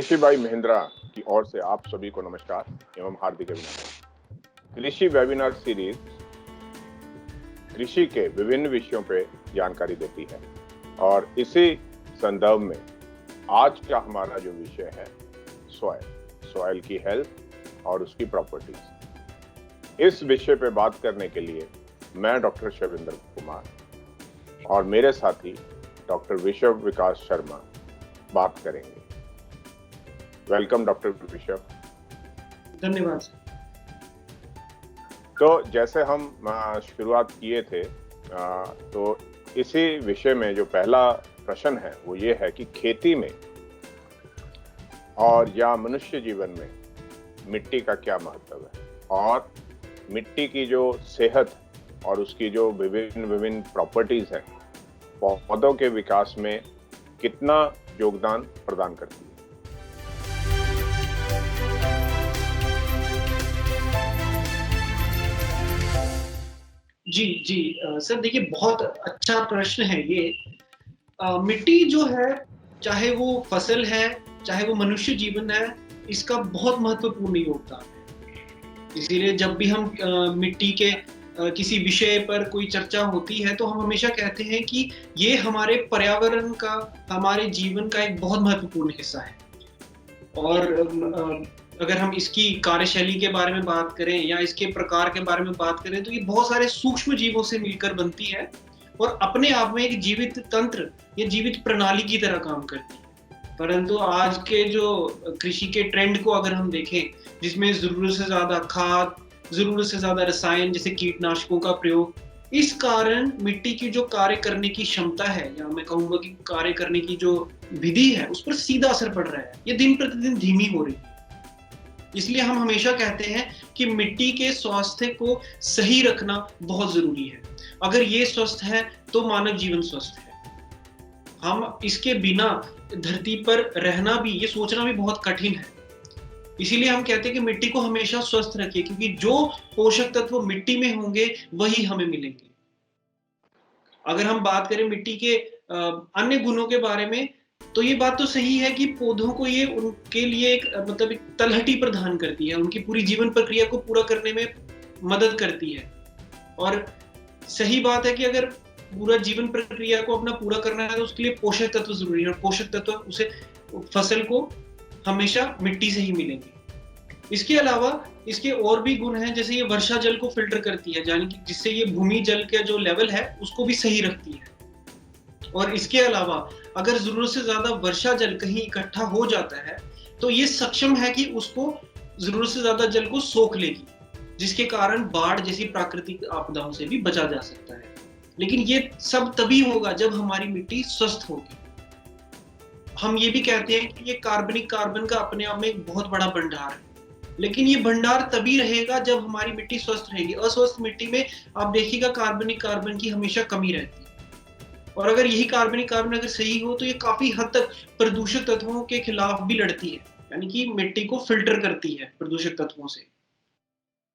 कृषि भाई महेंद्रा की ओर से आप सभी को नमस्कार एवं हार्दिक अभिनंदन। कृषि वेबिनार सीरीज कृषि के विभिन्न विषयों पर जानकारी देती है और इसी संदर्भ में आज का हमारा जो विषय है सॉइल की हेल्थ और उसकी प्रॉपर्टीज। इस विषय पे बात करने के लिए मैं डॉक्टर शैवेंद्र कुमार और मेरे साथी डॉक्टर विश्व विकास शर्मा बात करेंगे। वेलकम डॉक्टर विश्व। धन्यवाद। तो जैसे हम शुरुआत किए थे तो इसी विषय में जो पहला प्रश्न है वो ये है कि खेती में और या मनुष्य जीवन में मिट्टी का क्या महत्व है और मिट्टी की जो सेहत और उसकी जो विभिन्न प्रॉपर्टीज हैं पौधों के विकास में कितना योगदान प्रदान करती है। जी सर, देखिए बहुत अच्छा प्रश्न है ये। मिट्टी जो है, चाहे वो फसल है चाहे वो मनुष्य जीवन है, इसका बहुत महत्वपूर्ण योगदान है। इसीलिए जब भी हम मिट्टी के किसी विषय पर कोई चर्चा होती है तो हम हमेशा कहते हैं कि ये हमारे पर्यावरण का, हमारे जीवन का एक बहुत महत्वपूर्ण हिस्सा है। और अगर हम इसकी कार्यशैली के बारे में बात करें या इसके प्रकार के बारे में बात करें तो ये बहुत सारे सूक्ष्म जीवों से मिलकर बनती है और अपने आप में एक जीवित तंत्र या जीवित प्रणाली की तरह काम करती है। परंतु आज के जो कृषि के ट्रेंड को अगर हम देखें, जिसमें जरूरत से ज्यादा खाद, जरूरत से ज्यादा रसायन जैसे कीटनाशकों का प्रयोग, इस कारण मिट्टी की जो कार्य करने की क्षमता है या मैं कहूँगा कि कार्य करने की जो विधि है उस पर सीधा असर पड़ रहा है। ये दिन प्रतिदिन धीमी हो रही है। इसलिए हम हमेशा कहते हैं कि मिट्टी के स्वास्थ्य को सही रखना बहुत जरूरी है। अगर ये स्वस्थ है तो मानव जीवन स्वस्थ है। हम इसके बिना धरती पर रहना भी, ये सोचना भी बहुत कठिन है। इसीलिए हम कहते हैं कि मिट्टी को हमेशा स्वस्थ रखिए, क्योंकि जो पोषक तत्व मिट्टी में होंगे वही हमें मिलेंगे। अगर हम बात करें मिट्टी के अन्य गुणों के बारे में, तो ये बात तो सही है कि पौधों को ये उनके लिए एक तलहटी प्रदान करती है, उनकी पूरी जीवन प्रक्रिया को पूरा करने में मदद करती है। और सही बात है कि अगर पूरा जीवन प्रक्रिया को अपना पूरा करना है तो उसके लिए पोषक तत्व जरूरी है और पोषक तत्व उसे फसल को हमेशा मिट्टी से ही मिलेंगे। इसके अलावा इसके और भी गुण हैं, जैसे ये वर्षा जल को फिल्टर करती है, यानी कि जिससे ये भूमि जल का जो लेवल है उसको भी सही रखती है। और इसके अलावा अगर जरूरत से ज्यादा वर्षा जल कहीं इकट्ठा हो जाता है तो ये सक्षम है कि उसको जरूरत से ज्यादा जल को सोख लेगी, जिसके कारण बाढ़ जैसी प्राकृतिक आपदाओं से भी बचा जा सकता है। लेकिन ये सब तभी होगा जब हमारी मिट्टी स्वस्थ होगी। हम ये भी कहते हैं कि ये कार्बन का अपने आप में एक बहुत बड़ा भंडार है, लेकिन ये भंडार तभी रहेगा जब हमारी मिट्टी स्वस्थ रहेगी। अस्वस्थ मिट्टी में आप देखिएगा कार्बन की हमेशा कमी रहती है। और अगर यही कार्बन अगर सही हो तो ये काफी हद तक प्रदूषक तत्वों के खिलाफ भी लड़ती है, यानी कि मिट्टी को फिल्टर करती है प्रदूषक तत्वों से।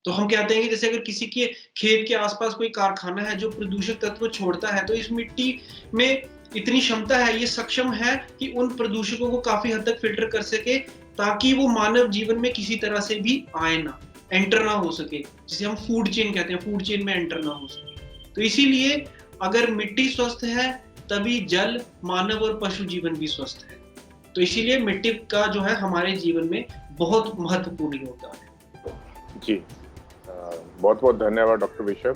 तो हम कहते हैं कि जैसे अगर किसी के खेत के आसपास कोई कारखाना है जो प्रदूषक तत्व छोड़ता है, तो इस मिट्टी में इतनी क्षमता है, ये सक्षम है कि उन प्रदूषकों को काफी हद तक फिल्टर कर सके, ताकि वो मानव जीवन में किसी तरह से भी आए ना, एंटर ना हो सके, जिसे हम फूड चेन कहते हैं, फूड चेन में एंटर ना हो सके। तो इसीलिए अगर मिट्टी स्वस्थ है तभी जल, मानव और पशु जीवन भी स्वस्थ है। तो इसीलिए मिट्टी का जो है हमारे जीवन में बहुत महत्वपूर्ण योगदान है। जी, बहुत बहुत धन्यवाद डॉक्टर विश्व।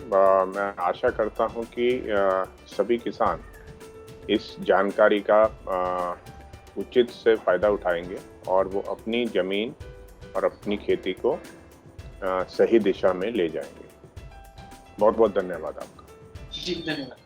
मैं आशा करता हूं कि सभी किसान इस जानकारी का उचित से फायदा उठाएंगे और वो अपनी जमीन और अपनी खेती को सही दिशा में ले जाएंगे। बहुत बहुत धन्यवाद आपका। जी, धन्यवाद।